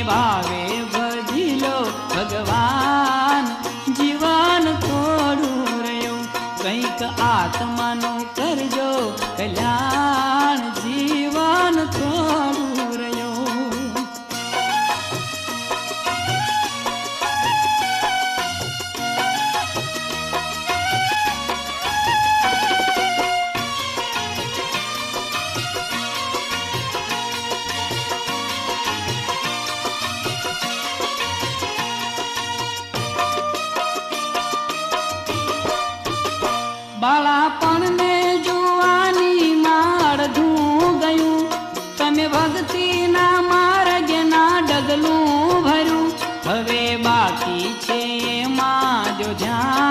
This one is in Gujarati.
ભાવે ભજી લો ભગવાન, જીવન થોડું રહ્યું કંઈક આત્માનું કરજો કલ્યાણ, જીવન થોડું રહ્યું. બાળાપણને જુવાનીમાં અડધું ગયું, તમે ભક્તિના માર્ગના ડગલું ભર્યું, હવે બાકી છે એમાં જો ધ્યાન,